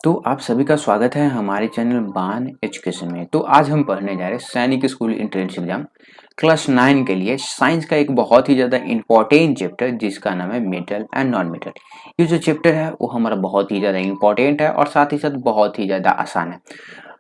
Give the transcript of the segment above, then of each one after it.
तो आप सभी का स्वागत है हमारे चैनल बान एजुकेशन में। तो आज हम पढ़ने जा रहे हैं सैनिक स्कूल एंट्रेंस एग्जाम क्लास 9 के लिए साइंस का एक बहुत ही ज़्यादा इंपॉर्टेंट चैप्टर जिसका नाम है मेटल एंड नॉन मेटल। ये जो चैप्टर है वो हमारा बहुत ही ज़्यादा इंपॉर्टेंट है और साथ ही साथ बहुत ही ज़्यादा आसान है।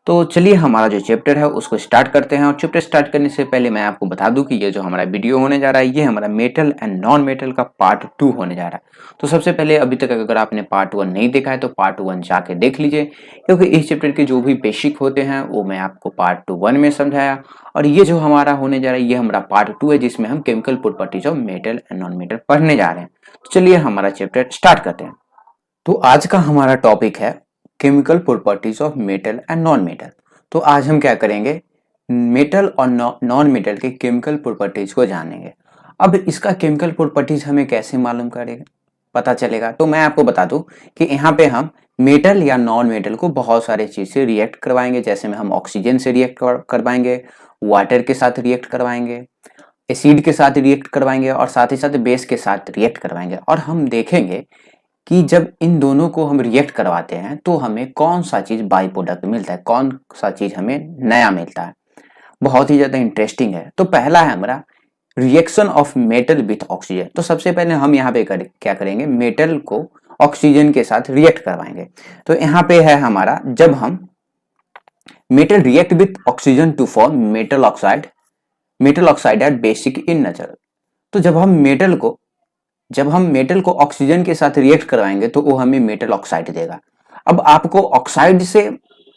तो चलिए हमारा जो चैप्टर है उसको स्टार्ट करते हैं। और चैप्टर स्टार्ट करने से पहले मैं आपको बता दूं कि ये जो हमारा वीडियो होने जा रहा है ये हमारा मेटल एंड नॉन मेटल का पार्ट 2 होने जा रहा है। तो सबसे पहले अभी तक अगर आपने पार्ट 1 नहीं देखा है तो पार्ट 1 जाके देख लीजिए, क्योंकि इस चैप्टर के जो भी बेसिक होते हैं वो मैं आपको पार्ट 1 में समझाया। और ये जो हमारा होने जा रहा है ये हमारा पार्ट 2 है जिसमें हम chemical properties of metal and non metal पढ़ने जा रहे हैं। तो चलिए हमारा चैप्टर स्टार्ट करते हैं। तो आज का हमारा टॉपिक है chemical properties of metal and non metal. तो आज हम क्या करेंगे, मेटल और नॉन मेटल के केमिकल प्रॉपर्टीज को जानेंगे। अब इसका केमिकल प्रॉपर्टीज हमें कैसे मालूम करेगा, पता चलेगा। तो मैं आपको बता दूं कि यहाँ पे हम मेटल या नॉन मेटल को बहुत सारे चीज से रिएक्ट करवाएंगे। जैसे में हम ऑक्सीजन से रिएक्ट करवाएंगे, वाटर के साथ रिएक्ट करवाएंगे, एसिड के साथ रिएक्ट करवाएंगे और साथ ही साथ बेस के साथ रिएक्ट करवाएंगे। और हम देखेंगे कि जब इन दोनों को हम रिएक्ट करवाते हैं तो हमें कौन सा चीज बाई प्रोडक्ट मिलता है, कौन सा चीज हमें नया मिलता है। बहुत ही ज्यादा इंटरेस्टिंग है। तो पहला है हमारा reaction of metal with oxygen. तो सबसे पहले हम यहाँ पे क्या करेंगे, मेटल को ऑक्सीजन के साथ रिएक्ट करवाएंगे। तो यहाँ पे है हमारा, जब हम metal react with oxygen to form metal oxide at basic in nature. तो जब हम मेटल को ऑक्सीजन के साथ रिएक्ट करवाएंगे तो वो हमें मेटल ऑक्साइड देगा। अब आपको ऑक्साइड से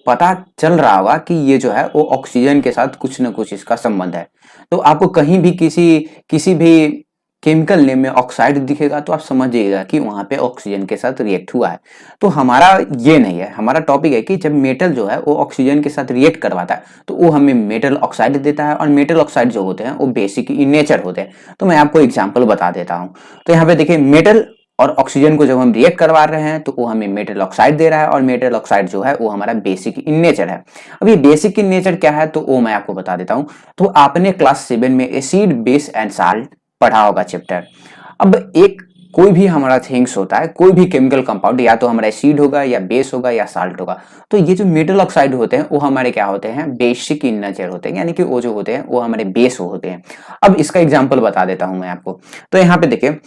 पता चल रहा होगा कि ये जो है वो ऑक्सीजन के साथ कुछ ना कुछ इसका संबंध है। तो आपको कहीं भी किसी भी केमिकल नेम में ऑक्साइड दिखेगा तो आप समझिएगा कि वहां पे ऑक्सीजन के साथ रिएक्ट हुआ है। तो हमारा ये नहीं है, हमारा टॉपिक है कि जब मेटल जो है वो ऑक्सीजन के साथ रिएक्ट करवाता है तो वो हमें मेटल ऑक्साइड देता है। और मेटल ऑक्साइड जो होते हैं वो बेसिक इन नेचर होते हैं। तो मैं आपको एग्जाम्पल बता देता हूँ। तो यहाँ पे देखिए, मेटल और ऑक्सीजन को जब हम रिएक्ट करवा रहे हैं तो वो हमें मेटल ऑक्साइड दे रहा है। और मेटल ऑक्साइड जो है वो हमारा बेसिक इन नेचर है। अब ये बेसिक इन नेचर क्या है तो वो मैं आपको बता देता हूँ। तो आपने क्लास 7 में एसिड बेस एंड साल्ट पढ़ा होगा चैप्टर। अब एक कोई भी हमारा थिंग्स होता है, कोई भी केमिकल कंपाउंड या तो हमारा एसिड होगा या बेस होगा या साल्ट होगा। तो ये जो मेटल ऑक्साइड होते हैं वो हमारे क्या होते हैं, बेसिक इन नेचर होते हैं, यानी कि वो जो होते हैं वो हमारे बेस होते हैं। अब इसका एग्जांपल बता देता हूं मैं आपको। तो यहाँ पे देखिए,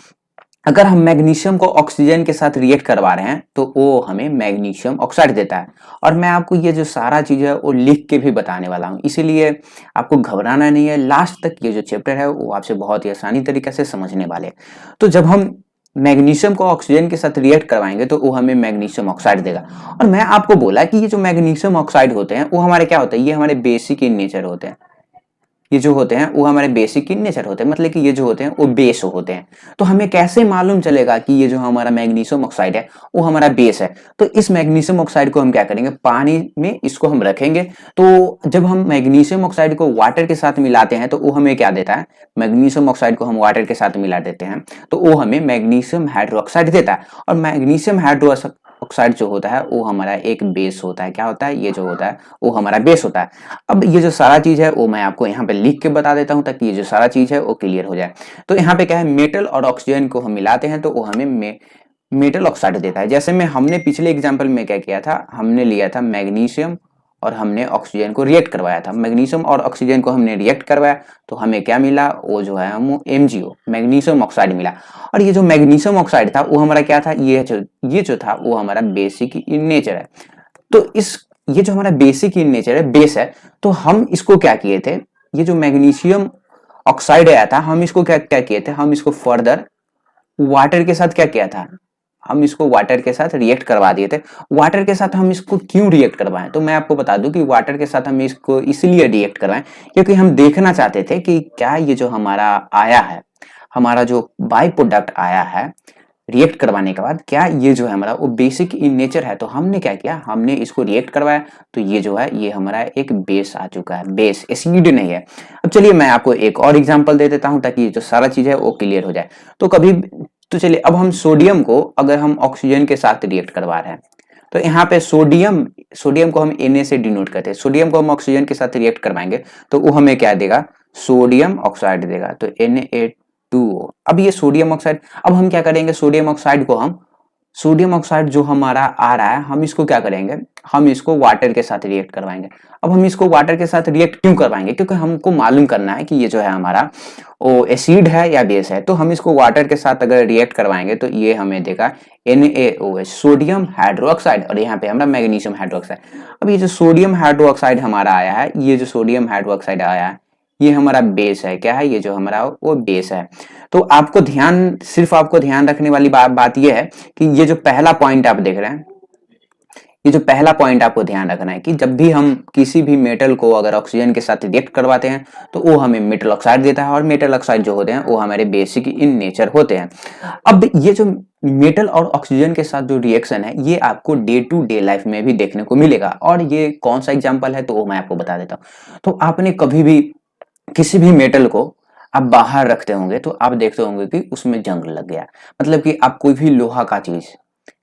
अगर हम मैग्नीशियम को ऑक्सीजन के साथ रिएक्ट करवा रहे हैं तो वो हमें मैग्नीशियम ऑक्साइड देता है। और मैं आपको ये जो सारा चीज है वो लिख के भी बताने वाला हूँ, इसीलिए आपको घबराना नहीं है। लास्ट तक ये जो चैप्टर है वो आपसे बहुत ही आसानी तरीके से समझने वाले। तो जब हम मैग्नीशियम को ऑक्सीजन के साथ रिएक्ट करवाएंगे तो वो हमें मैग्नीशियम ऑक्साइड देगा। और मैं आपको बोला कि ये जो मैग्नीशियम ऑक्साइड होते हैं वो हमारे क्या होते हैं, ये हमारे बेसिक इन नेचर होते हैं। ये जो होते हैं वो हमारे बेसिक इन नेचर होते हैं, मतलब कि ये जो होते हैं वो बेस होते हैं। तो हमें कैसे मालूम चलेगा कि ये जो हमारा मैग्नीशियम ऑक्साइड है वो हमारा बेस है। तो इस मैग्नीशियम ऑक्साइड को हम क्या करेंगे, पानी में इसको हम रखेंगे। तो जब हम मैग्नीशियम ऑक्साइड को वाटर के साथ मिलाते हैं तो वो हमें क्या देता है, मैग्नीशियम ऑक्साइड को हम वाटर के साथ मिला देते हैं तो वो हमें मैग्नीशियम हाइड्रोक्साइड देता है। और मैग्नीशियम ऑक्साइड जो होता है वो हमारा एक बेस होता है। क्या होता है, ये जो होता है वो हमारा बेस होता है। अब ये जो सारा चीज है वो मैं आपको यहाँ पे लिख के बता देता हूँ ताकि ये जो सारा चीज है वो क्लियर हो जाए। तो यहाँ पे क्या है, मेटल और ऑक्सीजन को हम मिलाते हैं तो वो हमें मेटल ऑक्साइड देता है। जैसे में हमने पिछले एग्जाम्पल में क्या किया था, हमने लिया था मैग्नीशियम और हमने ऑक्सीजन को रिएक्ट करवाया था। मैग्नीशियम और ऑक्सीजन को हमने रिएक्ट करवाया तो हमें क्या मिला, वो जो है हम MgO मैग्नीशियम ऑक्साइड मिला। और ये जो मैग्नीशियम ऑक्साइड था वो हमारा क्या था, ये जो था वो हमारा बेसिक इन नेचर है। तो ये जो हमारा बेसिक इन नेचर है, बेस है, तो हम इसको क्या किए थे, ये जो मैग्नीशियम ऑक्साइड आया था हम इसको क्या क्या किए थे, हम इसको फर्दर वाटर के साथ क्या किया था, हम इसको वाटर के साथ रिएक्ट करवा दिए थे। वाटर के साथ हम इसको क्यों रिएक्ट करवाएं, तो मैं आपको बता दूं कि वाटर के साथ हम इसको इसलिए रिएक्ट करवाएं क्योंकि हम देखना चाहते थे कि क्या ये जो हमारा आया है, हमारा जो बाई प्रोडक्ट आया है रिएक्ट करवाने के बाद, क्या ये जो है हमारा वो बेसिक इन नेचर है। तो हमने क्या किया, हमने इसको रिएक्ट करवाया तो ये जो है ये हमारा एक बेस आ चुका है, बेस एसिड नहीं है। अब चलिए मैं आपको एक और एग्जांपल दे देता हूं ताकि जो सारा चीज है वो क्लियर हो जाए। तो चलिए अब हम सोडियम को अगर हम ऑक्सीजन के साथ रिएक्ट करवा रहे हैं तो यहाँ पे सोडियम को हम Na से डिनोट करते हैं। सोडियम को हम ऑक्सीजन के साथ रिएक्ट करवाएंगे तो वो हमें क्या देगा, सोडियम ऑक्साइड देगा। तो Na2O। अब ये सोडियम ऑक्साइड, अब हम क्या करेंगे, सोडियम ऑक्साइड को हम सोडियम ऑक्साइड जो हमारा आ रहा है, हम इसको क्या करेंगे, हम इसको वाटर के साथ रिएक्ट करवाएंगे। अब हम इसको वाटर के साथ रिएक्ट क्यों करवाएंगे, क्योंकि हमको मालूम करना है कि ये जो है हमारा वो एसिड है या बेस है। तो हम इसको वाटर के साथ अगर रिएक्ट करवाएंगे तो ये हमें देगा NaOH, सोडियम हाइड्रोक्साइड, और यहाँ पे हमारा मैग्नीशियम हाइड्रोक्साइड। अब ये जो सोडियम हाइड्रोक्साइड हमारा आया है, ये जो सोडियम हाइड्रोक्साइड आया है, ये हमारा बेस है। क्या है, ये जो हमारा वो बेस है। तो आपको सिर्फ आपको ध्यान रखने वाली बात ये है कि ये जो पहला पॉइंट आप देख रहे हैं, ये जो पहला पॉइंट आपको ध्यान रखना है कि जब भी हम किसी भी मेटल को अगर ऑक्सीजन के साथ रिएक्ट करवाते हैं तो वो हमें मेटल ऑक्साइड देता है, और मेटल ऑक्साइड जो होते हैं वो हमारे बेसिक इन नेचर होते हैं। अब ये जो मेटल और ऑक्सीजन के साथ जो रिएक्शन है, ये आपको डे टू डे लाइफ में भी देखने को मिलेगा। और ये कौन सा एग्जाम्पल है तो वो मैं आपको बता देता हूँ। तो आपने कभी भी किसी भी मेटल को आप बाहर रखते होंगे तो आप देखते होंगे कि उसमें जंग लग गया। मतलब कि आप कोई भी लोहा का चीज,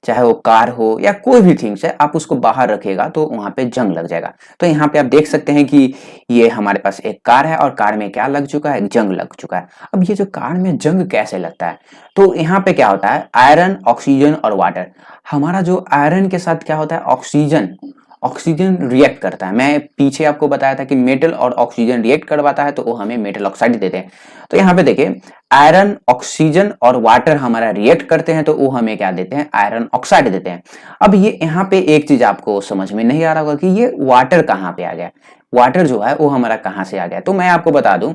चाहे वो कार हो या कोई भी थिंग्स है, आप उसको बाहर रखेगा तो वहां पे जंग लग जाएगा। तो यहाँ पे आप देख सकते हैं कि ये हमारे पास एक कार है, और कार में क्या लग चुका है, जंग लग चुका है। अब ये जो कार में जंग कैसे लगता है, तो यहाँ पे क्या होता है, आयरन, ऑक्सीजन और वाटर। हमारा जो आयरन के साथ क्या होता है, ऑक्सीजन ऑक्सीजन रिएक्ट करता है। मैं पीछे आपको बताया था कि मेटल और ऑक्सीजन रिएक्ट करवाता है तो वो हमें मेटल ऑक्साइड देते हैं। तो यहाँ पे देखिए, आयरन, ऑक्सीजन और वाटर हमारा रिएक्ट करते हैं तो वो हमें क्या देते हैं, आयरन ऑक्साइड देते हैं। अब ये यहाँ पे एक चीज आपको समझ में नहीं आ रहा होगा कि ये वाटर कहाँ पे आ गया, वाटर जो है वो हमारा कहाँ से आ गया। तो मैं आपको बता दूं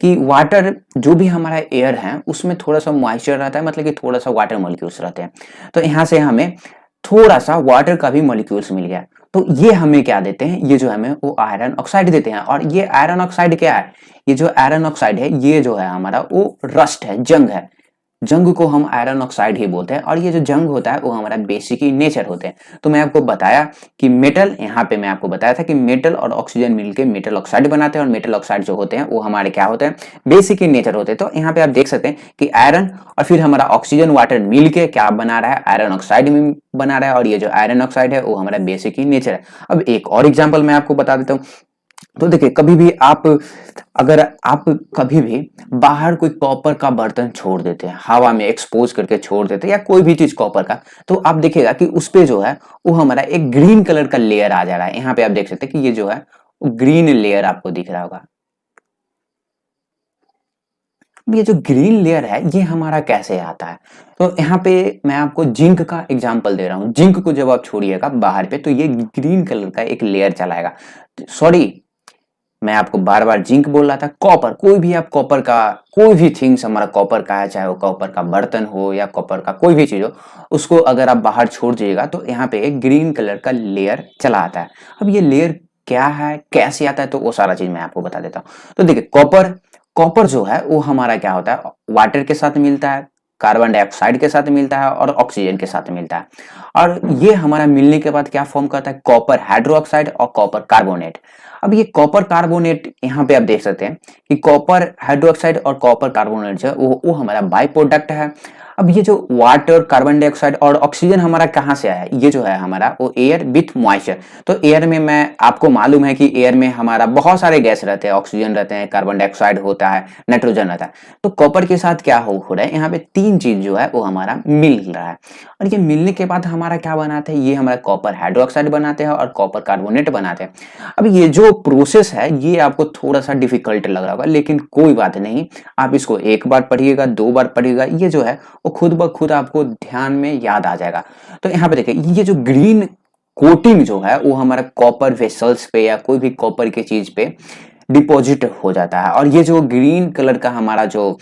कि वाटर जो भी हमारा एयर है उसमें थोड़ा सा मॉइस्चर रहता है, मतलब कि थोड़ा सा वाटर मॉलिक्यूल्स रहते हैं। तो यहाँ से हमें थोड़ा सा वाटर का भी मॉलिक्यूल्स मिल गया, तो ये हमें क्या देते हैं, ये जो हमें वो आयरन ऑक्साइड देते हैं। और ये आयरन ऑक्साइड क्या है, ये जो आयरन ऑक्साइड है ये जो है हमारा वो रस्ट है, जंग है। जंग को हम आयरन ऑक्साइड ही बोलते हैं, और ये जो जंग होता है वो हमारा बेसिक ही नेचर होते हैं। तो मैं आपको बताया कि मेटल, यहाँ पे मैं आपको बताया था कि मेटल और ऑक्सीजन मिलके मेटल ऑक्साइड बनाते हैं, और मेटल ऑक्साइड जो होते हैं वो हमारे क्या होते हैं, बेसिक ही नेचर होते हैं। तो यहाँ पे आप देख सकते हैं कि आयरन और फिर हमारा ऑक्सीजन वाटर मिलके क्या बना रहा है, आयरन ऑक्साइड में बना रहा है, और ये जो आयरन ऑक्साइड है वो हमारा बेसिक ही नेचर है। अब एक और एग्जाम्पल मैं आपको बता देता हूँ। तो देखिए, कभी भी अगर आप कभी भी बाहर कोई कॉपर का बर्तन छोड़ देते हैं, हवा में एक्सपोज करके छोड़ देते हैं, या कोई भी चीज कॉपर का, तो आप देखिएगा कि उस पे जो है वो हमारा एक ग्रीन कलर का लेयर आ जा रहा है। यहाँ पे आप देख सकते हैं कि ये जो है वो ग्रीन लेयर आपको दिख रहा होगा। ये जो ग्रीन लेयर है ये हमारा कैसे आता है, तो यहाँ पे मैं आपको जिंक का एग्जांपल दे रहा हूँ। जिंक को जब आप छोड़िएगा बाहर पे तो ये ग्रीन कलर का एक लेयर चलाएगा। सॉरी, मैं आपको बार बार जिंक बोल रहा था। कॉपर, कोई भी आप कॉपर का कोई भी थिंग्स हमारा कॉपर का है, चाहे वो कॉपर का बर्तन हो या कॉपर का कोई भी चीज हो, उसको अगर आप बाहर छोड़ दीजिएगा तो यहाँ पे एक ग्रीन कलर का लेयर चला आता है। अब ये लेयर क्या है, कैसे आता है, तो वो सारा चीज मैं आपको बता देता हूँ। तो देखिए, कॉपर कॉपर जो है वो हमारा क्या होता है, वाटर के साथ मिलता है, कार्बन डाइऑक्साइड के साथ मिलता है, और ऑक्सीजन के साथ मिलता है। और ये हमारा मिलने के बाद क्या फॉर्म करता है, कॉपर हाइड्रोक्साइड और कॉपर कार्बोनेट। अब ये कॉपर कार्बोनेट, यहाँ पे आप देख सकते हैं कि कॉपर हाइड्रोक्साइड और कॉपर कार्बोनेट जो है वो हमारा बाई प्रोडक्ट है। अब ये जो वाटर, कार्बन डाइऑक्साइड और ऑक्सीजन हमारा कहाँ से आया है, ये जो है हमारा वो एयर विथ मॉइस्चर। तो एयर में, मैं आपको मालूम है कि एयर में हमारा बहुत सारे गैस रहते हैं, ऑक्सीजन रहते हैं, कार्बन डाइऑक्साइड होता है, नाइट्रोजन रहता है। तो कॉपर के साथ क्या हो रहा है, यहाँ पे तीन चीज जो है वो हमारा मिल रहा है, और ये मिलने के बाद हमारा क्या बनाते हैं, ये हमारा कॉपर हाइड्रोक्साइड बनाते हैं और कॉपर कार्बोनेट बनाते हैं। अब ये जो प्रोसेस है ये आपको थोड़ा सा डिफिकल्ट लग रहा होगा, लेकिन कोई बात नहीं, आप इसको एक बार पढ़िएगा, दो बार पढ़िएगा, ये जो है वो खुद ब खुद आपको ध्यान में याद आ जाएगा। तो यहाँ पे देखिए, ये जो ग्रीन कोटिंग जो है वो हमारा कॉपर वेसल्स पे या कोई भी कॉपर की चीज पे डिपॉजिट हो जाता है, और ये जो ग्रीन कलर का हमारा जो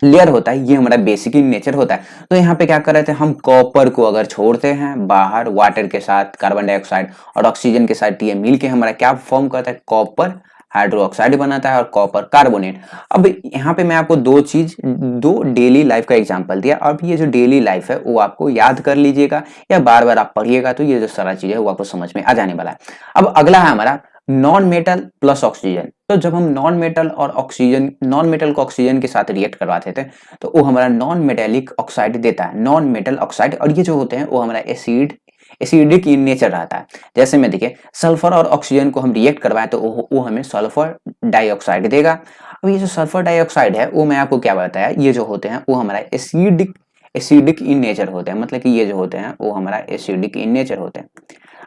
लेयर होता है ये हमारा बेसिक इन नेचर होता है। तो यहाँ पे क्या कर रहे थे, हम कॉपर को अगर छोड़ते हैं बाहर, वाटर के साथ, कार्बन डाइऑक्साइड और ऑक्सीजन के साथ, ये मिलके हमारा क्या फॉर्म करता है, कॉपर हाइड्रोक्साइड बनाता है और कॉपर कार्बोनेट। अब यहाँ पे मैं आपको दो डेली लाइफ का एग्जांपल दिया। अब ये जो डेली लाइफ है वो आपको याद कर लीजिएगा, या बार बार आप पढ़िएगा तो ये जो सारा चीज है वो आपको समझ में आ जाने वाला है। अब अगला है हमारा नॉन मेटल प्लस ऑक्सीजन। तो जब हम नॉन मेटल को ऑक्सीजन के साथ रिएक्ट करवाते थे तो वो हमारा नॉन मेटेलिक ऑक्साइड देता है, नॉन मेटल ऑक्साइड। और ये जो होते हैं वो हमारा एसिडिक इन नेचर रहता है। जैसे में देखिए, सल्फर और ऑक्सीजन को हम रिएक्ट करवाएं तो वो हमें सल्फर डाइऑक्साइड देगा। अब ये जो सल्फर डाइऑक्साइड है वो मैं आपको क्या बताया, ये जो होते हैं वो हमारा एसिडिक इन नेचर होते हैं, मतलब कि ये जो होते हैं वो हमारा एसिडिक इन नेचर होते हैं।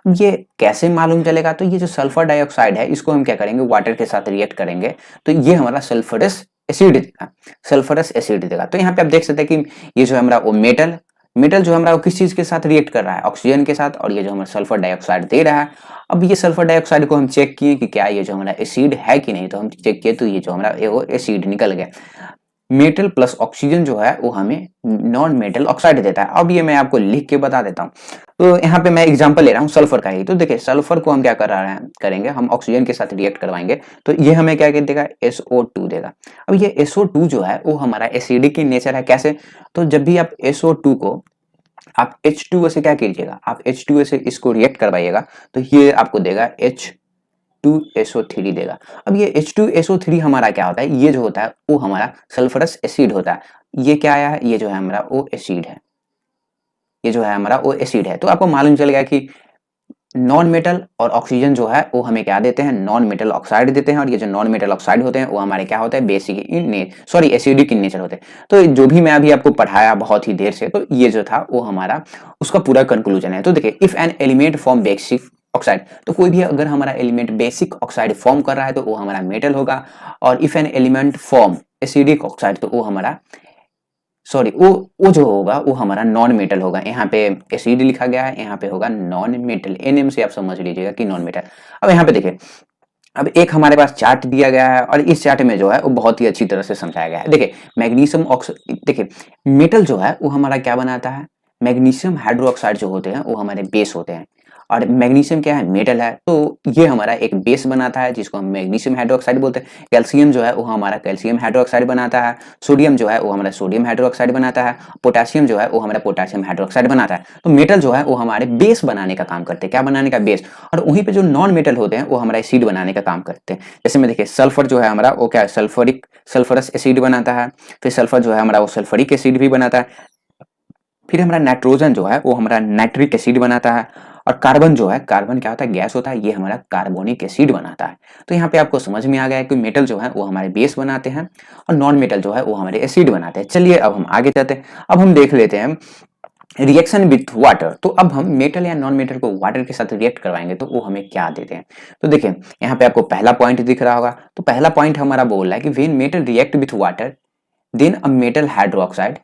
अब ये कैसे मालूम चलेगा, तो ये जो सल्फर डाइऑक्साइड है इसको हम क्या करेंगे, वाटर के साथ रिएक्ट करेंगे तो ये हमारा सल्फरस एसिड देगा, सल्फरस एसिड देगा। तो यहाँ पे आप देख सकते हैं कि ये जो है हमारा वो मेटल मेटल जो हमारा वो किस चीज के साथ रिएक्ट कर रहा है, ऑक्सीजन के साथ, और ये जो हमारा सल्फर डाइऑक्साइड दे रहा है। अब ये सल्फर डाइऑक्साइड को हम चेक किए कि क्या ये जो हमारा एसिड है कि नहीं, तो हम चेक किए तो ये जो हमारा वो एसिड निकल गया। मेटल प्लस ऑक्सीजन जो है वो हमें नॉन मेटल ऑक्साइड देता है। अब ये मैं आपको लिख के बता देता हूँ। तो यहाँ पे मैं एग्जांपल ले रहा हूँ सल्फर का ही। तो देखिए सल्फर को हम क्या कर रहे हैं, करेंगे हम ऑक्सीजन के साथ रिएक्ट करवाएंगे तो ये हमें क्या देगा, SO2 देगा। अब ये SO2 जो है वो हमारा एसिडिक इन नेचर है। कैसे, तो जब भी आप SO2 को आप H2O से क्या कीजिएगा, आप H2O से इसको रिएक्ट करवाइएगा तो ये आपको देगा H2SO3 देगा। अब ये H2SO3 हमारा क्या होता है, ये जो होता है वो हमारा सल्फरस एसिड होता है। ये क्या आया है, ये जो है हमारा वो एसिड है, ये जो है हमारा वो एसिड है। तो आपको मालूम चल गया कि नॉन मेटल और ऑक्सीजन जो है वो हमें क्या देते हैं, नॉन मेटल ऑक्साइड देते हैं। और ये जो नॉन मेटल ऑक्साइड होते हैं वो हमारे क्या होते हैं, basic in sorry acidic in nature होते हैं। तो जो भी मैं अभी आपको पढ़ाया बहुत ही देर से, तो ये जो था वो हमारा उसका पूरा कंक्लूजन है। तो देखिए if an element form basic oxide, तो कोई भी अगर हमारा एलिमेंट बेसिक ऑक्साइड फॉर्म कर रहा है तो वो हमारा मेटल होगा। और if an element form acidic oxide तो वो हमारा सॉरी वो जो होगा वो हमारा नॉन मेटल होगा। यहाँ पे एसिड लिखा गया है, यहाँ पे होगा नॉन मेटल, NM से आप समझ लीजिएगा कि नॉन मेटल। अब यहाँ पे देखिए, अब एक हमारे पास चार्ट दिया गया है और इस चार्ट में जो है वो बहुत ही अच्छी तरह से समझाया गया है। देखिए मैग्नीशियम ऑक्साइड, देखिए मेटल जो है वो हमारा क्या बनाता है, मैग्नीशियम हाइड्रोक्साइड जो होते हैं वो हमारे बेस होते हैं। और मैग्नीशियम क्या है, मेटल है, तो ये हमारा एक बेस बनाता है जिसको हम मैग्नीशियम हाइड्रोक्साइड बोलते हैं। कैल्शियम जो है वो हमारा कैल्शियम हाइड्रोक्साइड बनाता है। सोडियम जो है वो हमारा सोडियम हाइड्रोक्साइड बनाता है। पोटेशियम जो है वो हमारा पोटेशियम हाइड्रोक्साइड बनाता है। तो मेटल जो है वो हमारे बेस बनाने का काम करते हैं। क्या बनाने का, बेस। और वहीं पे जो नॉन मेटल होते हैं वो हमारा एसिड बनाने का काम करते हैं। जैसे में देखिए सल्फर जो है हमारा वो क्या है, सल्फरस एसिड बनाता है। फिर सल्फर जो है हमारा वो सल्फरिक एसिड भी बनाता है। फिर हमारा नाइट्रोजन जो है वो हमारा नाइट्रिक एसिड बनाता है। और कार्बन जो है, कार्बन क्या होता है, गैस होता है, ये हमारा कार्बोनिक एसिड बनाता है। तो यहाँ पे आपको समझ में आ गया है कि मेटल जो है वो हमारे बेस बनाते हैं और नॉन मेटल जो है वो हमारे एसिड बनाते हैं। चलिए अब हम आगे चलते हैं। अब हम देख लेते हैं रिएक्शन विथ वाटर। तो अब हम मेटल या नॉन मेटल को वाटर के साथ रिएक्ट करवाएंगे तो वो हमें क्या देते हैं। तो देखिए यहाँ पे आपको पहला पॉइंट दिख रहा होगा। तो पहला पॉइंट हमारा बोल रहा है कि when metal react with water then a metal hydroxide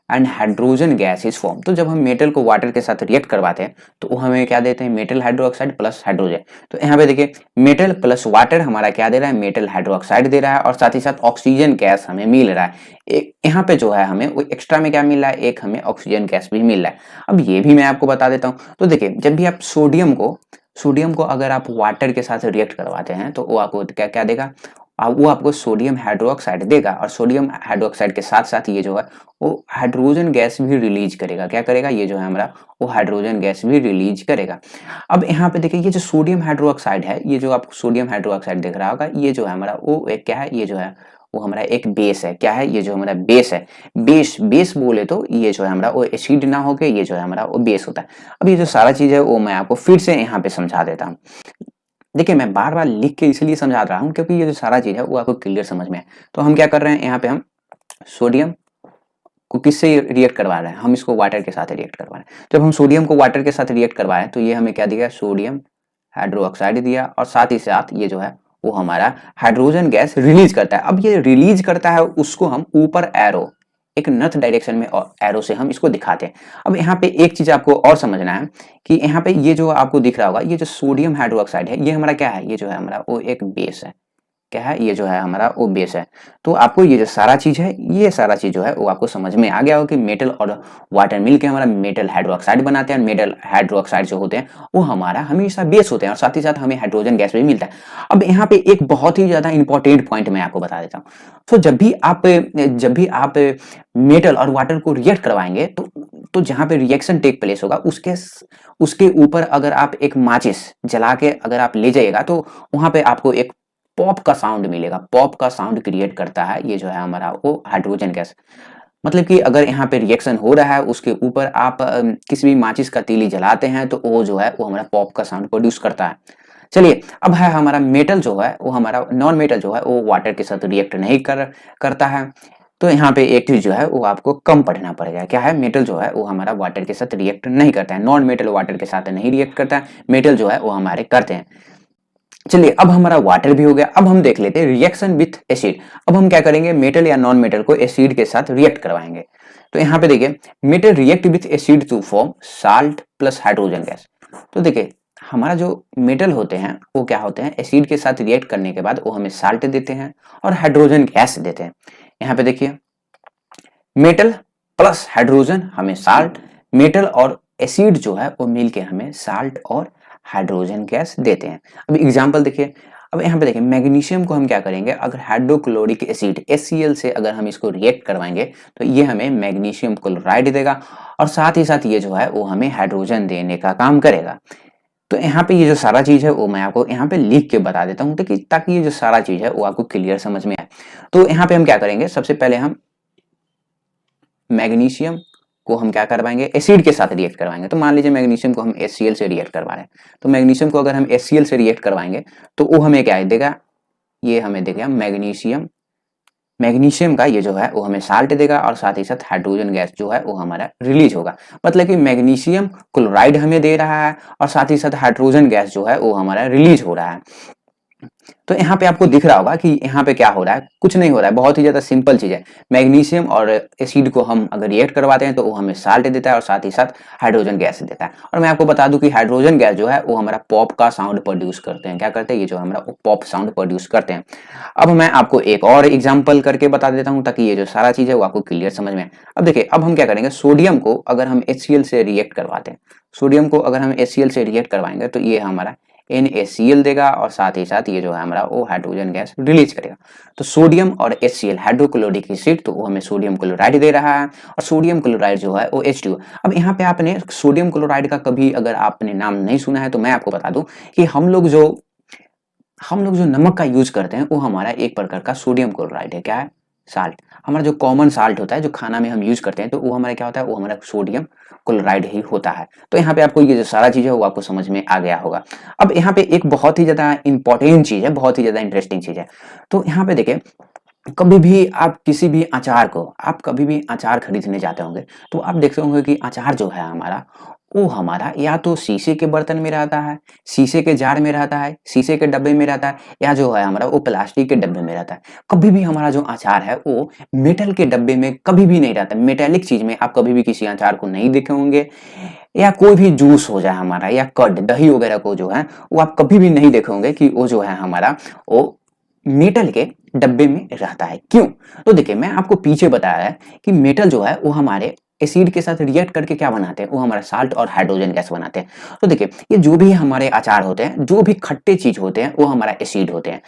and hydrogen gas is form. तो जब हम मेटल को वाटर के साथ रिएक्ट करवाते हैं तो वो हमें क्या देते हैं, मेटल हाइड्रोक्साइड प्लस हाइड्रोजन। तो यहाँ पे देखिए मेटल प्लस वाटर हमारा क्या दे रहा है, मेटल हाइड्रोक्साइड दे रहा है और साथ ही साथ ऑक्सीजन गैस हमें मिल रहा है। एक यहाँ पे जो है हमें वो एक्स्ट्रा में क्या मिल रहा है, एक हमें ऑक्सीजन गैस भी मिल रहा है। अब ये भी मैं आपको बता देता हूँ। तो देखिए जब भी आप सोडियम को अगर आप वाटर के साथ रिएक्ट करवाते हैं तो वो आपको क्या क्या देगा, वो आपको सोडियम हाइड्रोक्साइड देगा। और सोडियम हाइड्रोक्साइड के साथ साथ ये जो है वो हाइड्रोजन गैस भी रिलीज करेगा। क्या करेगा, ये जो है हमारा वो हाइड्रोजन गैस भी रिलीज करेगा। अब यहाँ पे देखिए ये जो सोडियम हाइड्रोक्साइड है, ये जो आपको सोडियम हाइड्रोक्साइड दिख रहा होगा, ये जो है हमारा वो एक क्या है, ये जो है वो हमारा एक बेस है। क्या है, ये जो हमारा बेस है। बेस बोले तो ये जो है हमारा वो एसिड ना होके ये जो है हमारा वो बेस होता है। अब ये जो सारा चीज है वो मैं आपको फिर से यहाँ पे समझा देता हूँ। देखिए मैं बार बार लिख के इसलिए समझा रहा हूँ क्योंकि ये जो सारा चीज है वो आपको क्लियर समझ में है। तो हम क्या कर रहे हैं, यहाँ पे हम सोडियम को किससे रिएक्ट करवा रहे हैं, हम इसको वाटर के साथ रिएक्ट करवा रहे हैं। जब हम सोडियम को वाटर के साथ रिएक्ट करवाएं तो ये हमें क्या दिया, सोडियम हाइड्रोक्साइड दिया और साथ ही साथ ये जो है वो हमारा हाइड्रोजन गैस रिलीज करता है। अब ये रिलीज करता है उसको हम ऊपर एरो, एक नॉर्थ डायरेक्शन में एरो से हम इसको दिखाते हैं। अब यहाँ पे एक चीज आपको और समझना है कि यहाँ पे ये जो आपको दिख रहा होगा, ये जो सोडियम हाइड्रोक्साइड है ये हमारा क्या है, ये जो है हमारा वो एक बेस है। क्या है, ये जो है हमारा वो बेस है। तो आपको ये जो सारा चीज है, ये सारा चीज जो है वो आपको समझ में आ गया हो कि मेटल और वाटर मिलके हमारा मेटल हाइड्रोक्साइड बनाते हैं। मेटल हाइड्रोक्साइड जो होते हैं वो हमारा हमेशा बेस होते हैं और साथ ही साथ हमें हाइड्रोजन गैस भी मिलता है। अब यहाँ पे एक बहुत ही ज्यादा इंपॉर्टेंट पॉइंट मैं आपको बता देता हूँ। तो जब भी आप मेटल और वाटर को रिएक्ट करवाएंगे तो जहाँ पे रिएक्शन टेक प्लेस होगा उसके ऊपर अगर आप एक माचिस जला के अगर आप ले जाइएगा तो वहां पे आपको एक पॉप का साउंड मिलेगा। पॉप का साउंड क्रिएट करता है ये जो है हमारा वो हाइड्रोजन गैस। मतलब कि अगर यहाँ पे रिएक्शन हो रहा है उसके ऊपर आप किसी भी माचिस का तीली जलाते हैं तो वो जो है वो हमारा पॉप का साउंड प्रोड्यूस करता है। चलिए अब है हमारा मेटल जो है वो हमारा नॉन मेटल जो है वो वाटर के साथ रिएक्ट नहीं करता है। तो यहाँ पे एक चीज जो है वो आपको कम पढ़ना पड़ेगा। क्या है, मेटल जो है वो हमारा वाटर के साथ रिएक्ट नहीं करता है, नॉन मेटल वाटर के साथ नहीं रिएक्ट करता है, मेटल जो है वो हमारे करते हैं। चलिए अब हमारा वाटर भी हो गया, अब हम देख लेते हैं रिएक्शन विथ एसिड। अब हम क्या करेंगे, मेटल या नॉन मेटल को एसिड के साथ रिएक्ट करवाएंगे। तो यहाँ पे देखिए, metal react with acid to form salt plus hydrogen gas. तो देखिए हमारा जो मेटल होते हैं वो क्या होते हैं, एसिड के साथ रिएक्ट करने के बाद वो हमें साल्ट देते हैं और हाइड्रोजन गैस देते हैं। यहाँ पे देखिए, मेटल प्लस हाइड्रोजन हमें साल्ट, मेटल और एसिड जो है वो मिलके हमें साल्ट और हाइड्रोजन गैस देते हैं। अब एग्जांपल देखिए, अब यहाँ पे देखिए मैग्नीशियम को हम क्या करेंगे, अगर हाइड्रोक्लोरिक एसिड HCl से अगर हम इसको रिएक्ट करवाएंगे तो ये हमें मैग्नीशियम क्लोराइड देगा और साथ ही साथ ये जो है वो हमें हाइड्रोजन देने का काम करेगा। तो यहाँ पे ये जो सारा चीज है वो मैं आपको यहाँ पे लिख के बता देता हूँ ताकि ये जो सारा चीज है वो आपको क्लियर समझ में आए। तो यहाँ पे हम क्या करेंगे, सबसे पहले हम मैग्नीशियम को हम क्या करवाएंगे, एसिड के साथ रिएक्ट करवाएंगे। तो मान लीजिए मैग्नीशियम को हम HCl से रिएक्ट करवा रहे हैं, तो मैग्नीशियम को अगर हम HCl से रिएक्ट करवाएंगे तो वो हमें क्या देगा, ये हमें देगा मैग्नीशियम, मैग्नीशियम का ये जो है वो हमें साल्ट देगा और साथ ही साथ हाइड्रोजन गैस जो है वो हमारा रिलीज होगा। मतलब कि मैग्नीशियम क्लोराइड हमें दे रहा है और साथ ही साथ हाइड्रोजन गैस जो है वो हमारा रिलीज हो रहा है। तो यहाँ पे आपको दिख रहा होगा कि यहाँ पे क्या हो रहा है, कुछ नहीं हो रहा है, बहुत ही ज्यादा सिंपल चीज है। मैग्नीशियम और एसिड को हम अगर रिएक्ट करवाते हैं तो वो हमें साल्ट देता है और साथ ही साथ हाइड्रोजन गैस देता है। और मैं आपको बता दूं कि हाइड्रोजन गैस जो है वो हमारा पॉप का साउंड प्रोड्यूस करते हैं। क्या करते हैं, ये जो हमारा पॉप साउंड प्रोड्यूस करते हैं। अब मैं आपको एक और एग्जाम्पल करके बता देता हूँ ताकि ये जो सारा चीज है वो आपको क्लियर समझ में आए। अब देखिए, अब हम क्या करेंगे, सोडियम को अगर हम HCl से रिएक्ट करवाते हैं, सोडियम को अगर हम HCl से रिएक्ट करवाएंगे तो ये हमारा NaCl देगा और साथ ही साथ ये जो है हमारा वो हाइड्रोजन गैस रिलीज करेगा। तो सोडियम और HCl हाइड्रोक्लोरिक एसिड, तो वो हमें सोडियम क्लोराइड दे रहा है और सोडियम क्लोराइड जो है वो H2। अब यहाँ पे आपने सोडियम क्लोराइड का कभी अगर आपने नाम नहीं सुना है तो मैं आपको बता दूं कि हम लोग जो नमक का यूज करते हैं वो हमारा एक प्रकार का सोडियम क्लोराइड है। क्या है, साल्ट। हमारा जो कॉमन साल्ट होता है जो खाना में हम यूज करते हैं तो वो हमारा क्या होता है, वो हमारा सोडियम क्लोराइड ही होता है। तो यहाँ पे आपको ये जो सारा चीज है वो आपको समझ में आ गया होगा। अब यहाँ पे एक बहुत ही ज्यादा इंपॉर्टेंट चीज है, बहुत ही ज्यादा इंटरेस्टिंग चीज है। तो यहाँ पे देखिए, कभी भी आप किसी भी अचार को, आप कभी भी अचार खरीदने जाते होंगे तो आप देखते होंगे कि अचार जो है हमारा वो हमारा या तो शीशे के बर्तन में रहता है, शीशे के जार में रहता है, शीशे के डब्बे में रहता है, या जो है हमारा वो प्लास्टिक के डब्बे में रहता है। कभी भी हमारा जो अचार है वो मेटल के डब्बे में कभी भी नहीं रहता। मेटेलिक चीज में आप कभी भी किसी अचार को नहीं देखे होंगे, या कोई भी जूस हो जाए हमारा या कर्ड दही वगैरह को जो है वो आप कभी भी नहीं देखे होंगे कि वो जो है हमारा वो मेटल के डब्बे में रहता है। क्यों, तो देखिए मैं आपको पीछे बताया है कि मेटल जो है वो हमारे एसिड के साथ रिएक्ट करके क्या बनाते हैं, वो हमारा साल्ट और हाइड्रोजन गैस बनाते हैं। तो देखिए ये जो भी हमारे अचार होते हैं, जो भी खट्टे चीज होते हैं वो हमारा एसिड होते हैं।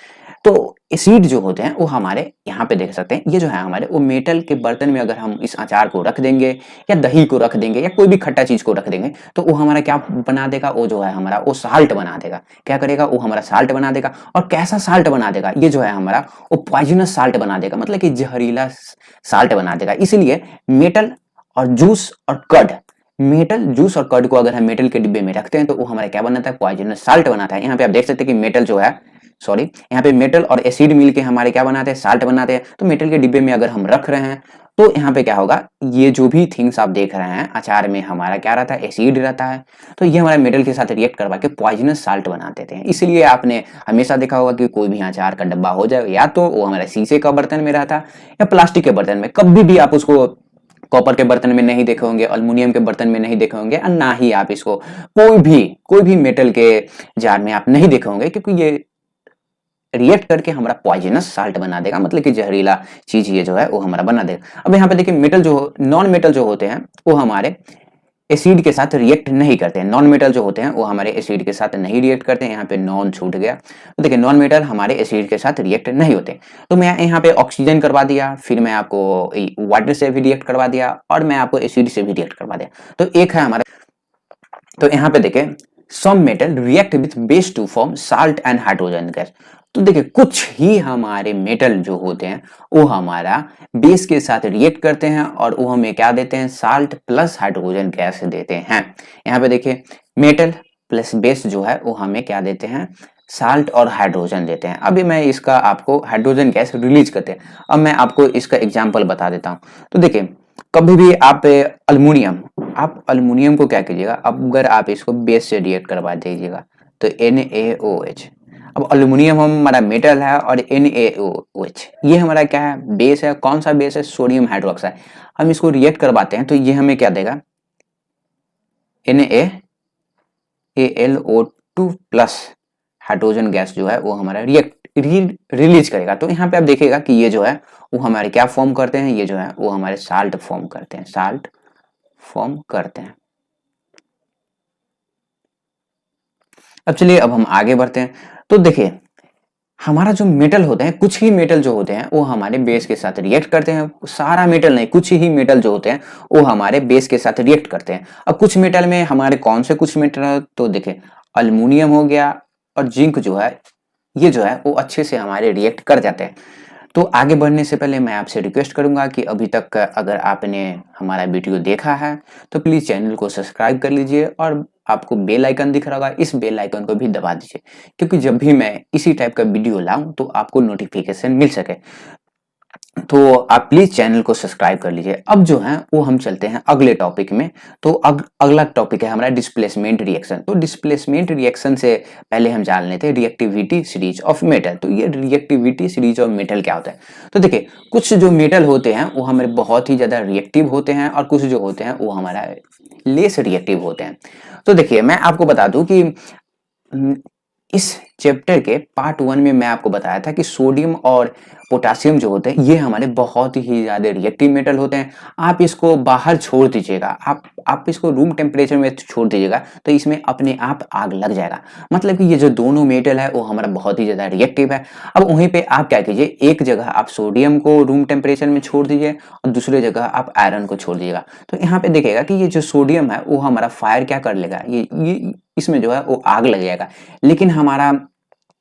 तो एसिड जो होते हैं वो हमारे यहाँ पे देख सकते हैं, ये जो है हमारे वो मेटल के बर्तन में अगर हम इस अचार को रख देंगे या दही को रख देंगे या कोई भी खट्टा चीज को रख देंगे तो वो हमारा क्या बना देगा, वो जो है हमारा वो साल्ट बना देगा। क्या करेगा, वो हमारा साल्ट बना देगा। और कैसा साल्ट बना देगा, ये जो है हमारा वो पॉइजनस साल्ट बना देगा, मतलब कि जहरीला साल्ट बना देगा। इसलिए मेटल और जूस और कर्ड, मेटल जूस और कर्ड को अगर हम मेटल के डिब्बे में रखते हैं तो वो हमारा क्या बनाता है, पॉइजनस साल्ट बनाता है। यहाँ पे आप देख सकते हैं कि मेटल जो है, सॉरी, यहाँ पे मेटल और एसिड मिलके हमारे क्या बनाते हैं, साल्ट बनाते हैं। तो मेटल के डिब्बे में अगर हम रख रहे हैं तो यहाँ पे क्या होगा, ये जो भी थिंग्स आप देख रहे हैं अचार में हमारा क्या रहता है, एसिड रहता है। तो ये हमारा मेटल के साथ रिएक्ट करवा के पॉइजनस साल्ट बना देते हैं। इसलिए आपने हमेशा देखा होगा कि कोई भी अचार का डब्बा हो जाए या तो वो हमारे शीशे का बर्तन में रहता है या प्लास्टिक के बर्तन में। कभी भी आप उसको कॉपर के बर्तन में नहीं देखे होंगे, अल्युमिनियम के बर्तन में नहीं देखे होंगे, और ना ही आप इसको कोई भी मेटल के जार में आप नहीं देखे होंगे, क्योंकि ये रिएक्ट करके हमारा पॉइजनस साल्ट बना देगा, मतलब कि जहरीला चीज ये जो है वो हमारा बना देगा। अब यहाँ पे देखिए मेटल जो नॉन मेटल जो होते हैं वो हमारे एसिड के साथ रिएक्ट नहीं करते हैं। नॉन मेटल जो होते हैं वो हमारे एसिड के साथ नहीं रिएक्ट करते हैं। यहाँ पे नॉन छूट गया, तो देखिए नॉन मेटल हमारे एसिड के साथ रिएक्ट नहीं होते। तो मैं यहाँ पे ऑक्सीजन करवा दिया, फिर मैं आपको वाटर से भी रिएक्ट करवा दिया और मैं आपको एसिड से भी रिएक्ट करवा दिया। तो एक है हमारा, तो यहाँ पे देखिए some metal react with base to form salt and hydrogen gas. तो देखिए कुछ ही हमारे मेटल जो होते हैं वो हमारा बेस के साथ रिएक्ट करते हैं और वो हमें क्या देते हैं, साल्ट प्लस हाइड्रोजन गैस देते हैं। यहाँ पे देखिए मेटल प्लस बेस जो है वो हमें क्या देते हैं, साल्ट और हाइड्रोजन देते हैं। अभी मैं इसका आपको हाइड्रोजन गैस रिलीज करते हैं। अब मैं आपको इसका एग्जांपल बता देता हूँ। तो देखिए, कभी भी आप अल्युमिनियम को क्या कीजिएगा, अब अगर आप इसको बेस से रिएक्ट करवा दीजिएगा तो NaOH। अब अल्युमिनियम हमारा मेटल है और NaOH ये हमारा क्या है, बेस है। कौन सा बेस है, सोडियम हाइड्रोक्साइड। हम इसको रिएक्ट करवाते हैं तो ये हमें क्या देगा, NaAlO2 प्लस हाइड्रोजन गैस जो है वो हमारा रिलीज करेगा। तो यहाँ पे आप देखिएगा कि ये जो है वो हमारे क्या फॉर्म करते हैं, ये जो है वो हमारे साल्ट फॉर्म करते हैं, साल्ट फॉर्म करते हैं। अब चलिए, अब हम आगे बढ़ते हैं। तो देखिए, हमारा जो मेटल होते हैं, कुछ ही मेटल जो होते हैं वो हमारे बेस के साथ रिएक्ट करते हैं। सारा मेटल नहीं, कुछ ही मेटल जो होते हैं वो हमारे बेस के साथ रिएक्ट करते हैं। अब कुछ मेटल में हमारे कौन से कुछ मेटल, तो देखिए अल्युमिनियम हो गया और जिंक जो है, ये जो है वो अच्छे से हमारे रिएक्ट कर जाते हैं। तो आगे बढ़ने से पहले मैं आपसे रिक्वेस्ट करूंगा कि अभी तक अगर आपने हमारा वीडियो देखा है तो प्लीज़ चैनल को सब्सक्राइब कर लीजिए और आपको बेल आइकन दिख रहा होगा, इस बेल आइकन को भी दबा दीजिए, क्योंकि जब भी मैं इसी टाइप का वीडियो लाऊं तो आपको नोटिफिकेशन मिल सके। तो आप प्लीज चैनल को सब्सक्राइब कर लीजिए। अब जो है वो हम चलते हैं अगले टॉपिक में। तो अगला टॉपिक है हमारा डिस्प्लेसमेंट रिएक्शन। तो डिस्प्लेसमेंट रिएक्शन से पहले हम जान लेते हैं रिएक्टिविटी सीरीज ऑफ मेटल। तो ये रिएक्टिविटी सीरीज ऑफ मेटल क्या होता है, तो देखिए कुछ जो मेटल होते हैं वो हमारे बहुत ही ज्यादा रिएक्टिव होते हैं और कुछ जो होते हैं वो हमारा लेस रिएक्टिव होते हैं। तो देखिए, मैं आपको बता दूं कि इस चैप्टर के पार्ट 1 में मैं आपको बताया था कि सोडियम और पोटेशियम जो होते हैं ये हमारे बहुत ही ज़्यादा रिएक्टिव मेटल होते हैं। आप इसको बाहर छोड़ दीजिएगा, आप इसको रूम टेम्परेचर में छोड़ दीजिएगा तो इसमें अपने आप आग लग जाएगा। मतलब कि ये जो दोनों मेटल है वो हमारा बहुत ही ज़्यादा रिएक्टिव है। अब वहीं पे आप क्या कीजिए, एक जगह आप सोडियम को रूम टेम्परेचर में छोड़ दीजिए और दूसरी जगह आप आयरन को छोड़ दीजिएगा। तो यहाँ पे देखिएगा कि ये जो सोडियम है वो हमारा फायर क्या कर लेगा, ये इसमें जो है वो आग लग जाएगा। लेकिन हमारा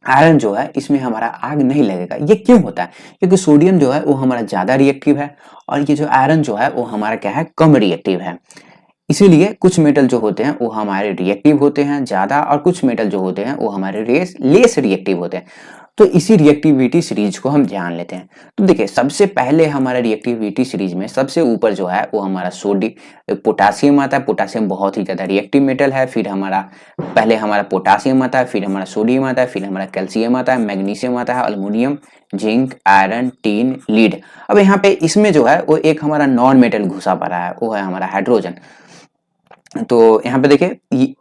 आयरन जो है इसमें हमारा आग नहीं लगेगा। ये क्यों होता है, क्योंकि सोडियम जो है वो हमारा ज्यादा रिएक्टिव है और ये जो आयरन जो है वो हमारा क्या है, कम रिएक्टिव है। इसीलिए कुछ मेटल जो होते हैं वो हमारे रिएक्टिव होते हैं ज्यादा और कुछ मेटल जो होते हैं वो हमारे लेस रिएक्टिव होते हैं। तो इसी रिएक्टिविटी सीरीज को हम जान लेते हैं। तो देखिए, सबसे पहले हमारा रिएक्टिविटी सीरीज में सबसे ऊपर जो है वो हमारा पोटासियम आता है। पोटासियम बहुत ही ज्यादा रिएक्टिव मेटल है। फिर पहले हमारा पोटासियम आता है, फिर हमारा सोडियम आता है, फिर हमारा कैल्शियम आता है, मैग्नीशियम आता है, aluminium, zinc, iron, tin, lead. अब यहाँ पे इसमें जो है वो एक हमारा नॉन मेटल घुसा पड़ा है, वो है हमारा हाइड्रोजन। तो यहाँ पे देखिए,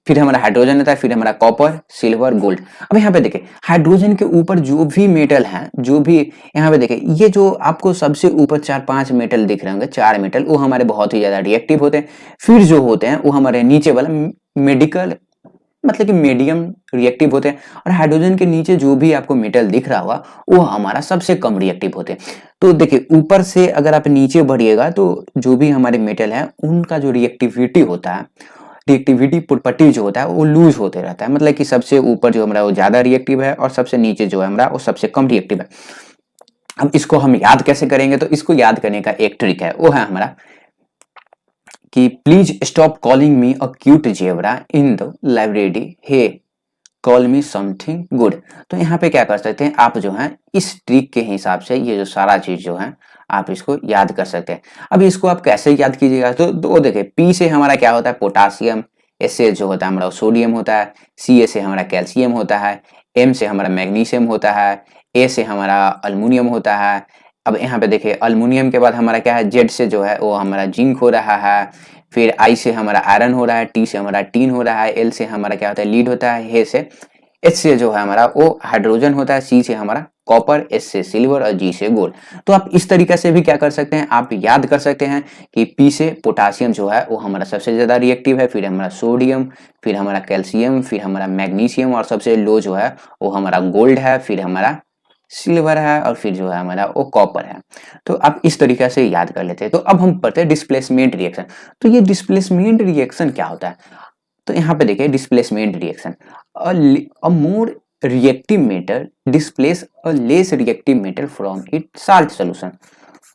फिर हमारा हाइड्रोजन आता है, फिर हमारा कॉपर, सिल्वर, गोल्ड। अब यहाँ पे देखिए, हाइड्रोजन के ऊपर जो भी मेटल है, जो भी यहाँ पे देखिए, ये जो आपको सबसे ऊपर 4-5 मेटल दिख रहे होंगे, 4 मेटल, वो हमारे बहुत ही ज्यादा रिएक्टिव होते हैं। फिर जो होते हैं वो हमारे नीचे वाला मेडिकल, मतलब कि मीडियम रिएक्टिव होते हैं। और हाइड्रोजन के नीचे जो भी आपको मेटल दिख रहा होगा वो हमारा सबसे कम रिएक्टिव होते हैं। तो देखिए, ऊपर से अगर आप नीचे बढ़िएगा तो जो भी हमारे मेटल है उनका जो रिएक्टिविटी होता है, रिएक्टिविटी प्रॉपर्टी जो होता है वो लूज होते रहता है। मतलब कि सबसे ऊपर जो हमारा वो ज्यादा रिएक्टिव है और सबसे नीचे जो है हमारा वो सबसे कम रिएक्टिव है। अब इसको हम याद कैसे करेंगे, तो इसको याद करने का एक ट्रिक है, वो है हमारा कि please stop calling me a cute zebra in the library, hey call me something good. तो यहाँ पे क्या कर सकते हैं आप, जो है इस ट्रिक के हिसाब से ये जो सारा चीज जो है आप इसको याद कर सकते हैं। अब इसको आप कैसे याद कीजिएगा, तो देखिए, पी से हमारा क्या होता है, पोटासियम, एस से जो होता है हमारा सोडियम होता है, सी से हमारा कैल्शियम होता है, एम से हमारा मैग्नीशियम होता है, ए से हमारा अल्युमिनियम होता है। अब यहाँ पे देखिए, अल्युमिनियम के बाद हमारा क्या है, जेड से जो है वो हमारा जिंक हो रहा है, फिर आई से हमारा आयरन हो रहा है, टी से हमारा टीन हो रहा है, एल से हमारा क्या होता है, लीड होता है, हे से एच से जो है हमारा वो हाइड्रोजन होता है, सी से हमारा कॉपर, एस से सिल्वर और जी से गोल्ड। तो आप इस तरीके से भी क्या कर सकते हैं, आप याद कर सकते हैं कि पी से पोटासियम जो है वो हमारा सबसे ज्यादा रिएक्टिव है, फिर हमारा सोडियम, फिर हमारा कैल्शियम, फिर हमारा मैग्नीशियम और सबसे लो जो है वो हमारा गोल्ड है, फिर हमारा सिल्वर है और फिर जो है हमारा वो कॉपर है। तो आप इस तरीके से याद कर लेते हैं। तो अब हम पढ़ते हैं डिस्प्लेसमेंट रिएक्शन। तो ये डिस्प्लेसमेंट रिएक्शन क्या होता है, तो यहाँ पे देखिए, displacement reaction, a more reactive metal displace a less reactive metal from it salt solution.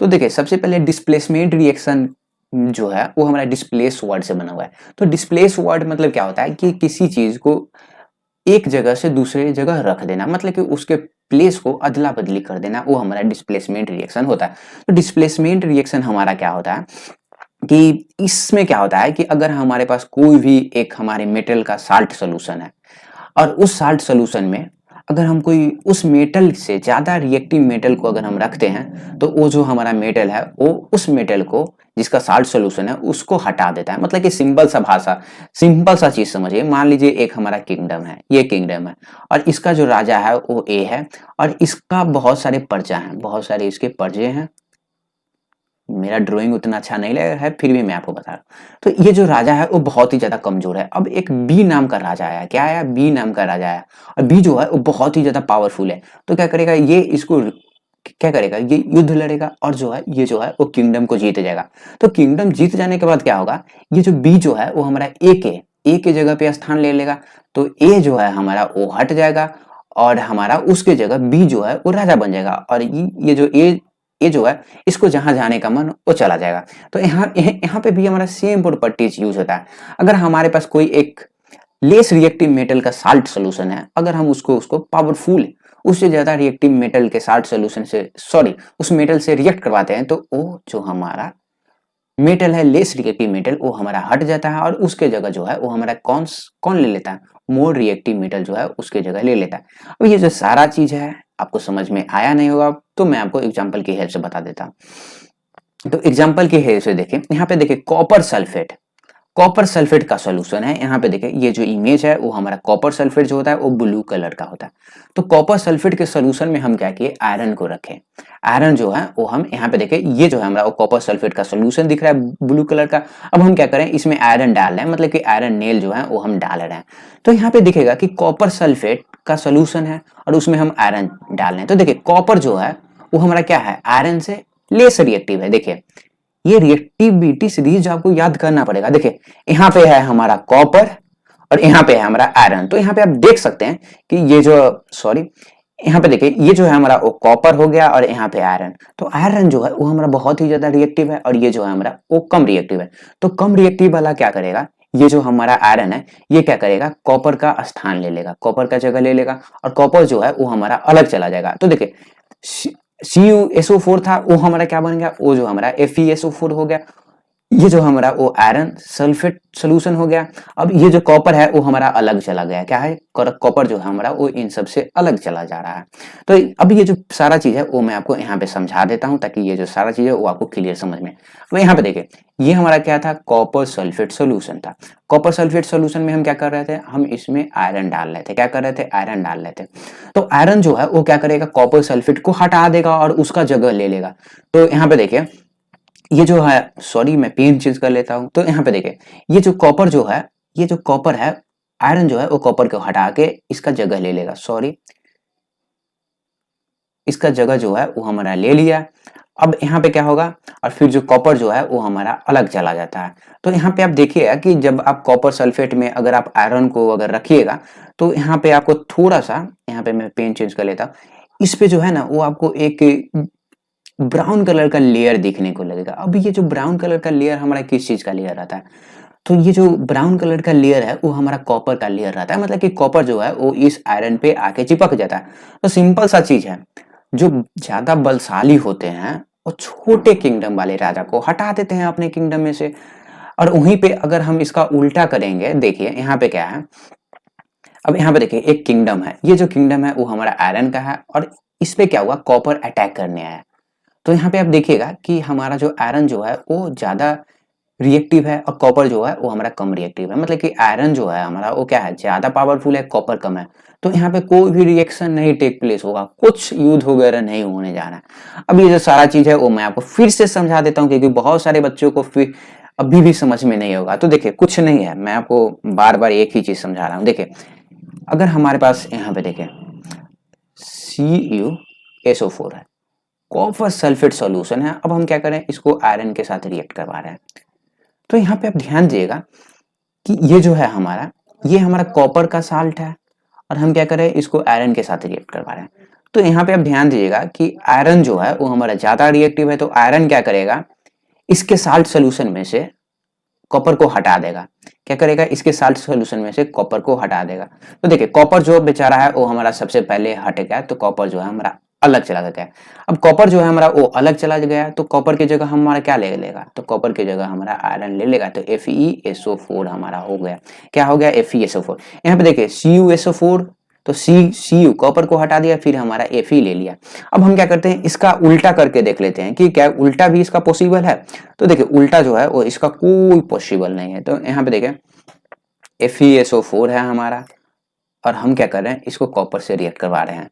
तो देखिए, सबसे पहले डिस्प्लेसमेंट रिएक्शन जो है वो हमारा डिस्प्लेस वर्ड से बना हुआ है। तो डिस्प्लेस वर्ड मतलब क्या होता है कि किसी चीज को एक जगह से दूसरे जगह रख देना, मतलब कि उसके प्लेस को अदला बदली कर देना, वो हमारा डिस्प्लेसमेंट रिएक्शन होता है। तो डिस्प्लेसमेंट रिएक्शन हमारा क्या होता है कि इसमें क्या होता है कि अगर हमारे पास कोई भी एक हमारे मेटल का साल्ट सोल्यूशन है और उस साल्ट सोल्यूशन में अगर हम कोई उस मेटल से ज़्यादा रिएक्टिव मेटल को अगर हम रखते हैं तो वो जो हमारा मेटल है वो उस मेटल को जिसका साल्ट सोल्यूशन है उसको हटा देता है। मतलब कि सिंपल सा भाषा, सिंपल सा चीज समझिए, मान लीजिए एक हमारा किंगडम है, ये किंगडम है और इसका जो राजा है वो ए है और इसका बहुत सारे प्रजा हैं, बहुत सारे इसके प्रजे हैं। मेरा ड्राइंग उतना अच्छा नहीं लगा है फिर भी मैं आपको बता रहा हूँ। तो ये जो राजा है वो बहुत ही ज्यादा कमजोर है। अब एक बी नाम का राजा आया, क्या आया, बी नाम का राजा आया और बी जो है वो बहुत ही ज्यादा पावरफुल है। तो क्या करेगा ये, इसको क्या करेगा, ये युद्ध लड़ेगा और जो है ये जो है वो किंगडम को जीत जाएगा। तो किंगडम जीत जाने के बाद क्या होगा, ये जो बी जो है वो हमारा ए के जगह पे स्थान ले लेगा। तो ए जो है हमारा वो हट जाएगा और हमारा उसके जगह बी जो है वो राजा बन जाएगा और ये जो ए जो है इसको जहां जाने का मन वो चला जाएगा। तो यहाँ पे भी हमारा सेम प्रॉपर्टीज यूज होता है। अगर हमारे पास कोई एक लेस रिएक्टिव मेटल का साल्ट सोल्यूशन है, अगर हम उसको पावरफुल उससे ज्यादा रिएक्टिव मेटल के साल्ट सोल्यूशन से सॉरी उस मेटल से रिएक्ट करवाते हैं तो वो जो हमारा मेटल है लेस रिएक्टिव मेटल वो हमारा हट जाता है और उसके जगह जो है वो हमारा कौन ले लेता है, मोर रिएक्टिव मेटल जो है उसके जगह ले लेता है। अब ये जो सारा चीज है आपको समझ में आया नहीं होगा तो मैं आपको एग्जांपल की हेल्प से बता देता हूँ। तो एग्जांपल की हेल्प से देखिए, यहाँ पे देखिए कॉपर सल्फेट का सॉल्यूशन है। यहाँ पे देखिए ये जो इमेज है वो हमारा कॉपर सल्फेट जो होता है वो ब्लू कलर का होता है। तो कॉपर सल्फेट के सॉल्यूशन में हम क्या किए, आयरन को रखे। आयरन जो है वो हम यहाँ पे देखिए ये जो है हमारा वो कॉपर सल्फेट का सॉल्यूशन दिख रहा है ब्लू कलर का। अब हम क्या करें, इसमें आयरन डाल रहे हैं, मतलब कि आयरन नेल जो है वो हम डाल रहे हैं। तो यहाँ पे दिखेगा कि कॉपर सल्फेट का सॉल्यूशन है और उसमें हम आयरन डाल रहे हैं। तो देखिए कॉपर जो है वो हमारा क्या है, आयरन से लेस रिएक्टिव है। देखिए ये रिएक्टिविटी सीरीज आपको याद करना पड़ेगा। देखिए यहाँ पे है हमारा कॉपर और यहाँ पे है हमारा आयरन। तो यहाँ पे आप देख सकते हैं कि ये जो सॉरी यहाँ पे देखिए ये जो है हमारा वो कॉपर हो गया और यहाँ पे आयरन। तो आयरन जो है वो हमारा बहुत ही ज्यादा रिएक्टिव है और ये जो है हमारा वो कम रिएक्टिव है। तो कम रिएक्टिव वाला क्या करेगा, ये जो हमारा आयरन है ये क्या करेगा, कॉपर का स्थान ले लेगा, कॉपर का जगह ले लेगा और कॉपर जो है वो हमारा अलग चला जाएगा। तो देखिए CuSO4 था वो हमारा क्या बन गया, वो जो हमारा FeSO4 हो गया। ये जो हमारा वो आयरन सल्फेट सोल्यूशन हो गया। अब ये जो कॉपर है वो हमारा अलग चला गया, क्या है, कॉपर जो है हमारा वो इन सब से अलग चला जा रहा है। तो अब ये जो सारा चीज है वो मैं आपको यहाँ पे समझा देता हूँ ताकि ये जो सारा चीज है वो आपको क्लियर समझ में। अब यहाँ पे देखिए ये हमारा क्या था, कॉपर सल्फेट सोल्यूशन था। कॉपर सल्फेट सोल्यूशन में हम क्या कर रहे थे, हम इसमें आयरन डाल रहे थे, क्या कर रहे थे, आयरन डाल रहे थे। तो आयरन जो है वो क्या करेगा, कॉपर सल्फेट को हटा देगा और उसका जगह ले लेगा। तो यहाँ पे देखिए ये जो है सॉरी मैं पेन चेंज कर लेता हूं। तो यहाँ पे देखिए ये जो कॉपर जो है, ये जो कॉपर है, आयरन जो है वो कॉपर को हटा के इसका जगह ले लेगा, सॉरी इसका जगह जो है वो हमारा ले लिया। अब यहाँ पे क्या होगा, और फिर जो कॉपर जो है वो हमारा अलग चला जाता है। तो यहाँ पे आप देखिएगा कि जब आप कॉपर सल्फेट में अगर आप आयरन को अगर रखिएगा तो यहाँ पे आपको थोड़ा सा, यहाँ पे मैं पेन चेंज कर लेता हूँ, इस पे जो है ना वो आपको एक ब्राउन कलर का लेयर दिखने को लगेगा। अब ये जो ब्राउन कलर का लेयर हमारा किस चीज का लेयर रहता है, तो ये जो ब्राउन कलर का लेयर है वो हमारा कॉपर का लेयर रहता है। मतलब कि कॉपर जो है वो इस आयरन पे आके चिपक जाता है। तो सिंपल सा चीज है, जो ज्यादा बलशाली होते हैं वो छोटे किंगडम वाले राजा को हटा देते हैं अपने किंगडम में से। और वहीं पे अगर हम इसका उल्टा करेंगे, देखिए यहाँ पे क्या है, अब यहाँ पे देखिए एक किंगडम है, ये जो किंगडम है वो हमारा आयरन का है और इस पे क्या हुआ, कॉपर अटैक करने आया। तो यहाँ पे आप देखिएगा कि हमारा जो आयरन जो है वो ज्यादा रिएक्टिव है और कॉपर जो है वो हमारा कम रिएक्टिव है। मतलब कि आयरन जो है हमारा वो क्या है, ज्यादा पावरफुल है, कॉपर कम है। तो यहाँ पे कोई भी रिएक्शन नहीं टेक प्लेस होगा, कुछ युद्ध वगैरह नहीं होने जा रहा है। अब ये जो सारा चीज है वो मैं आपको फिर से समझा देता हूँ क्योंकि बहुत सारे बच्चों को फिर अभी भी समझ में नहीं होगा। तो देखिए कुछ नहीं है, मैं आपको बार बार एक ही चीज समझा रहा हूँ। देखिए अगर हमारे पास यहाँ पे देखिए CuSO4 है, कॉपर सल्फेट सॉल्यूशन है। अब हम क्या करें, इसको आयरन के साथ रिएक्ट करवा रहे हैं। तो यहाँ पे आप ध्यान दीजिएगा कि ये जो है हमारा, ये हमारा कॉपर का साल्ट है और हम क्या करें, इसको आयरन के साथ रिएक्ट करवा रहे हैं। तो यहाँ पे आप ध्यान दीजिएगा कि आयरन जो है वो हमारा ज्यादा रिएक्टिव है। तो आयरन क्या करेगा, इसके साल्ट सोल्यूशन में से कॉपर को हटा देगा। क्या करेगा, इसके साल्ट सोल्यूशन में से कॉपर को हटा देगा। तो देखिए कॉपर जो बेचारा है वो हमारा सबसे पहले हट गया, तो कॉपर जो है हमारा अलग चला गया। अब कॉपर जो है हमारा वो अलग चला गया, तो कॉपर की जगह हमारा क्या ले लेगा, तो कॉपर की जगह हमारा आयरन ले लेगा, तो FeSO4 हमारा हो गया। क्या हो गया, FeSO4। यहाँ पे देखिए CuSO4, तो Cu कॉपर को हटा दिया, फिर हमारा Fe ले लिया। अब हम क्या करते हैं, इसका उल्टा करके देख लेते हैं कि क्या उल्टा भी इसका पॉसिबल है। तो देखिए उल्टा जो है वो इसका कोई पॉसिबल नहीं है। तो यहाँ पे देखिए FeSO4 है हमारा, और हम क्या कर रहे हैं, इसको कॉपर से रिएक्ट करवा रहे हैं,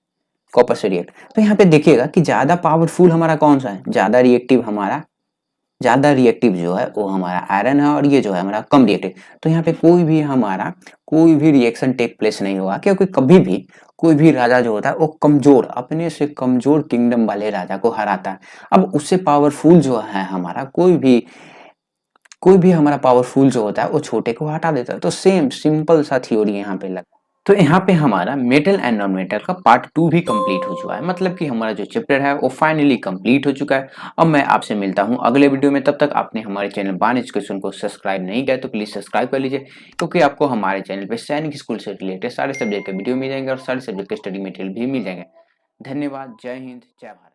कॉपर से रिएक्ट। तो यहाँ पे देखिएगा कि ज्यादा पावरफुल हमारा कौन सा है, ज्यादा रिएक्टिव जो है वो हमारा आयरन है, और ये जो है हमारा कम रिएक्टिव। तो यहाँ पे कोई भी रिएक्शन टेक प्लेस नहीं होगा, क्योंकि कभी भी कोई भी राजा जो होता है वो कमजोर, अपने से कमजोर किंगडम वाले राजा को हराता है। अब उससे पावरफुल जो है हमारा कोई भी हमारा पावरफुल जो होता है वो छोटे को हटा देता है। तो सेम सिंपल सा थ्योरी यहाँ पे लगा। तो यहाँ पे हमारा मेटल एंड नॉन मेटल का पार्ट 2 भी कंप्लीट हो चुका है, मतलब कि हमारा जो चैप्टर है वो फाइनली कंप्लीट हो चुका है। अब मैं आपसे मिलता हूँ अगले वीडियो में। तब तक आपने हमारे चैनल बान एजुकेशन को सब्सक्राइब नहीं किया तो प्लीज सब्सक्राइब कर लीजिए, क्योंकि आपको हमारे चैनल पे सैनिक स्कूल से रिलेटेड सारे सब्जेक्ट के वीडियो मिल जाएंगे और सारे सब्जेक्ट के स्टडी मटेरियल भी मिल जाएंगे। धन्यवाद। जय हिंद, जय भारत।